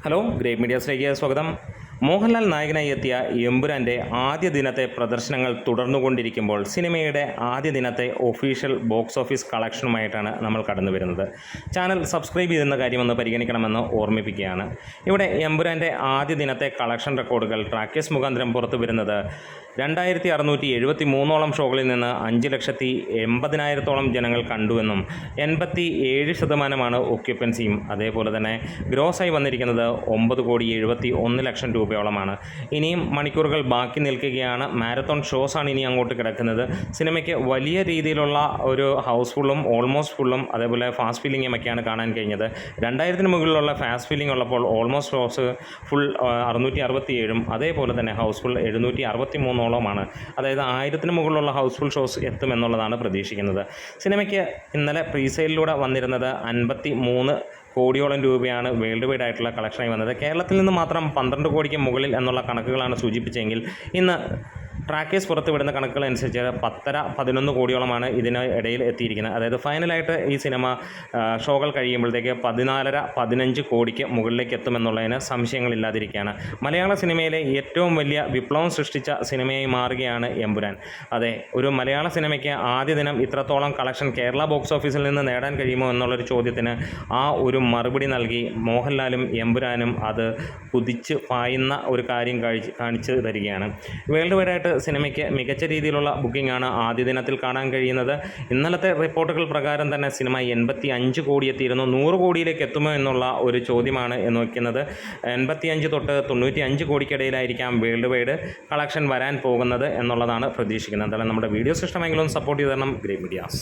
Hello great മീഡിയാസിലേക്ക് സ്വാഗതം. മോഹൻലാൽ നായകനായി എത്തിയ എമ്പുരാൻ്റെ ആദ്യ ദിനത്തെ പ്രദർശനങ്ങൾ തുടർന്നുകൊണ്ടിരിക്കുമ്പോൾ സിനിമയുടെ ആദ്യ ദിനത്തെ ഒഫീഷ്യൽ ബോക്സ് ഓഫീസ് കളക്ഷനുമായിട്ടാണ് നമ്മൾ കടന്നു വരുന്നത്. ചാനൽ സബ്സ്ക്രൈബ് ചെയ്യുന്ന കാര്യമൊന്ന് പരിഗണിക്കണമെന്ന് ഓർമ്മിപ്പിക്കുകയാണ്. ഇവിടെ എമ്പുരാൻ്റെ ആദ്യ ദിനത്തെ കളക്ഷൻ റെക്കോർഡുകൾ ട്രാക്കേഴ്സ് മുഖാന്തരം പുറത്തു വരുന്നത് 2673 ഷോകളിൽ നിന്ന് 5,80,000 ജനങ്ങൾ കണ്ടുവെന്നും 87% ഒക്യുപ്പൻസിയും അതേപോലെ തന്നെ ഗ്രോസായി വന്നിരിക്കുന്നത് 9,71,00,000 രൂപയോളമാണ്. ഇനിയും മണിക്കൂറുകൾ ബാക്കി നിൽക്കുകയാണ്. മാരത്തോൺ ഷോസാണ് ഇനി അങ്ങോട്ട് കിടക്കുന്നത്. സിനിമയ്ക്ക് വലിയ രീതിയിലുള്ള ഒരു ഹൗസ്ഫുള്ളും ഓൾമോസ്റ്റ് ഫുള്ളും അതേപോലെ ഫാസ്റ്റ് ഫീലിങ്ങും ഒക്കെയാണ് കാണാൻ കഴിഞ്ഞത്. 2000 മുകളിലുള്ള ഫാസ്റ്റ് ഫീലിംഗ് ഉള്ളപ്പോൾ ഓൾമോസ്റ്റ് ഷോസ് ഫുൾ 667 അതേപോലെ തന്നെ ഹൗസ്ഫുൾ 763 അതായത് 1000 മുകളിലുള്ള ഹൗസ്ഫുൾ ഷോസ് എത്തുമെന്നുള്ളതാണ് പ്രതീക്ഷിക്കുന്നത്. സിനിമയ്ക്ക് ഇന്നലെ പ്രീസെയിലൂടെ വന്നിരുന്നത് 53 കോടിയോളം രൂപയാണ് വേൾഡ് വൈഡ് ആയിട്ടുള്ള കളക്ഷനായി വന്നത്. കേരളത്തിൽ നിന്ന് മാത്രം 12 കോടിക്ക് മുകളിൽ എന്നുള്ള കണക്കുകളാണ് സൂചിപ്പിച്ചെങ്കിൽ ഇന്ന് ട്രാക്കേഴ്സ് പുറത്തുവിടുന്ന കണക്കുകൾ അനുസരിച്ച് 10-11 കോടിയോളമാണ് ഇതിന് ഇടയിൽ എത്തിയിരിക്കുന്നത്. അതായത് ഫൈനലായിട്ട് ഈ സിനിമ ഷോകൾ കഴിയുമ്പോഴത്തേക്ക് 14-15 കോടിക്ക് മുകളിലേക്ക് എത്തുമെന്നുള്ളതിന് സംശയങ്ങളില്ലാതിരിക്കുകയാണ്. മലയാള സിനിമയിലെ ഏറ്റവും വലിയ വിപ്ലവം സൃഷ്ടിച്ച സിനിമയായി മാറുകയാണ് എമ്പുരാൻ. അതെ, ഒരു മലയാള സിനിമയ്ക്ക് ആദ്യ ദിനം ഇത്രത്തോളം കളക്ഷൻ കേരള ബോക്സ് ഓഫീസിൽ നിന്ന് നേടാൻ കഴിയുമോ എന്നുള്ളൊരു ചോദ്യത്തിന് ആ ഒരു മറുപടി നൽകി മോഹൻലാലും എമ്പുരാനും അത് കുതിച്ച് പായുന്ന ഒരു കാര്യം കാണിച്ചു തരികയാണ്. വേൾഡ് വൈഡായിട്ട് സിനിമയ്ക്ക് മികച്ച രീതിയിലുള്ള ബുക്കിംഗാണ് ആദ്യ ദിനത്തിൽ കാണാൻ കഴിയുന്നത്. ഇന്നലത്തെ റിപ്പോർട്ടുകൾ പ്രകാരം തന്നെ സിനിമ 85 കോടി എത്തിയിരുന്നു. 100 കോടിയിലേക്ക് എത്തുമോ എന്നുള്ള ഒരു ചോദ്യമാണ് നോക്കുന്നത്. 85 തൊട്ട് 95 കോടിക്കിടയിലായിരിക്കാം വേൾഡ് വൈഡ് കളക്ഷൻ വരാൻ പോകുന്നത് എന്നുള്ളതാണ് പ്രതീക്ഷിക്കുന്നത്. എന്തായാലും നമ്മുടെ വീഡിയോസ് ഇഷ്ടമെങ്കിലും സപ്പോർട്ട് ചെയ്ത് തരണം ഗ്രേറ്റ് മീഡിയാസ്.